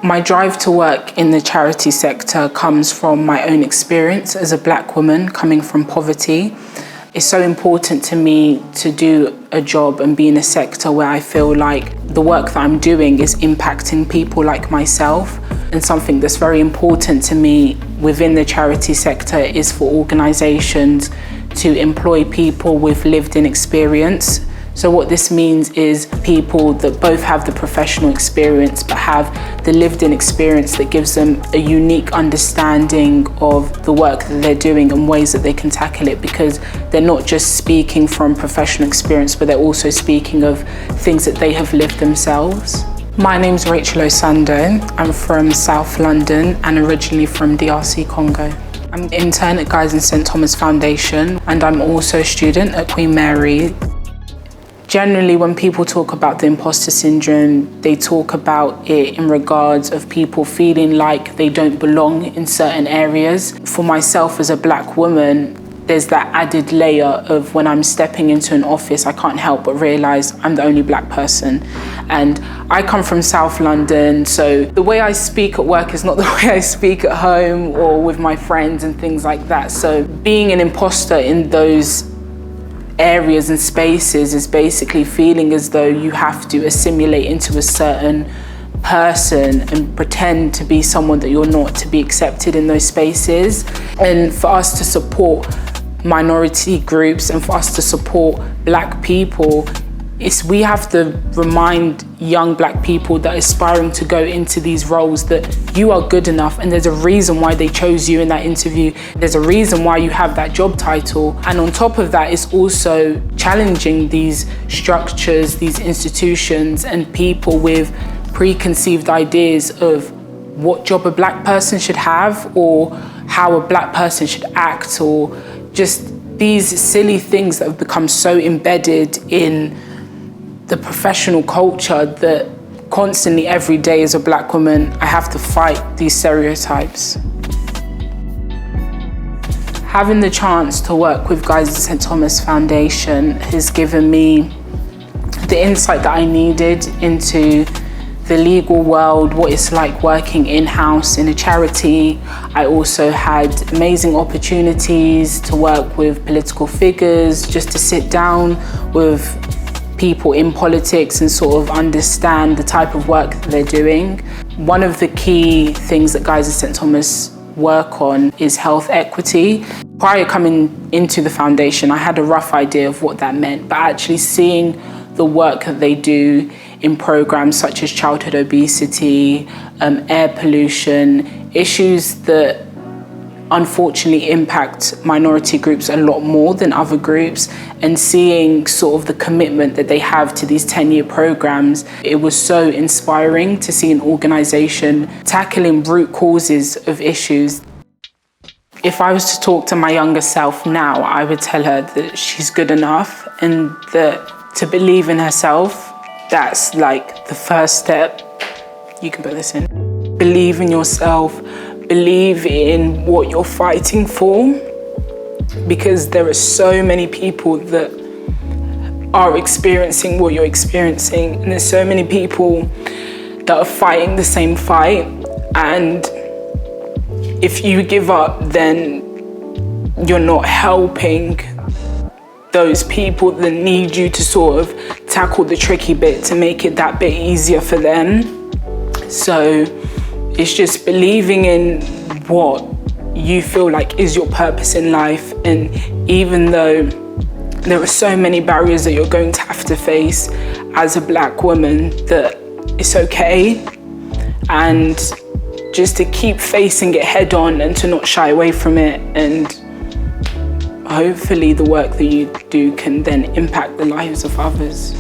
My drive to work in the charity sector comes from my own experience as a Black woman coming from poverty. It's so important to me to do a job and be in a sector where I feel like the work that I'm doing is impacting people like myself. And something that's very important to me within the charity sector is for organisations to employ people with lived-in experience. So what this means is people that both have the professional experience but have the lived-in experience that gives them a unique understanding of the work that they're doing and ways that they can tackle it, because they're not just speaking from professional experience, but they're also speaking of things that they have lived themselves. My name's Rachel Osando. I'm from South London and originally from DRC Congo. I'm an intern at Guys and St Thomas Foundation, and I'm also a student at Queen Mary. Generally, when people talk about the imposter syndrome, they talk about it in regards of people feeling like they don't belong in certain areas. For myself as a Black woman, there's that added layer of when I'm stepping into an office, I can't help but realise I'm the only Black person. And I come from South London, so the way I speak at work is not the way I speak at home or with my friends and things like that. So being an imposter in those areas and spaces is basically feeling as though you have to assimilate into a certain person and pretend to be someone that you're not to be accepted in those spaces. And for us to support minority groups and for us to support Black people, we have to remind young Black people that are aspiring to go into these roles that you are good enough, and there's a reason why they chose you in that interview. There's a reason why you have that job title. And on top of that, it's also challenging these structures, these institutions, and people with preconceived ideas of what job a Black person should have or how a Black person should act, or just these silly things that have become so embedded in the professional culture that constantly every day as a Black woman, I have to fight these stereotypes. Having the chance to work with Guys and St Thomas Foundation has given me the insight that I needed into the legal world, what it's like working in-house in a charity. I also had amazing opportunities to work with political figures, just to sit down with people in politics and sort of understand the type of work that they're doing. One of the key things that Guys at St Thomas work on is health equity. Prior coming into the foundation, I had a rough idea of what that meant, but actually seeing the work that they do in programs such as childhood obesity, air pollution, issues that unfortunately impact minority groups a lot more than other groups, and seeing sort of the commitment that they have to these 10-year programs, it was so inspiring to see an organisation tackling root causes of issues. If I was to talk to my younger self now, I would tell her that she's good enough and that to believe in herself, that's like the first step. You can put this in. Believe in yourself. Believe in what you're fighting for, because there are so many people that are experiencing what you're experiencing, and there's so many people that are fighting the same fight, and if you give up, then you're not helping those people that need you to sort of tackle the tricky bit to make it that bit easier for them. So it's just believing in what you feel like is your purpose in life. And even though there are so many barriers that you're going to have to face as a Black woman, that it's okay. And just to keep facing it head on and to not shy away from it. And hopefully the work that you do can then impact the lives of others.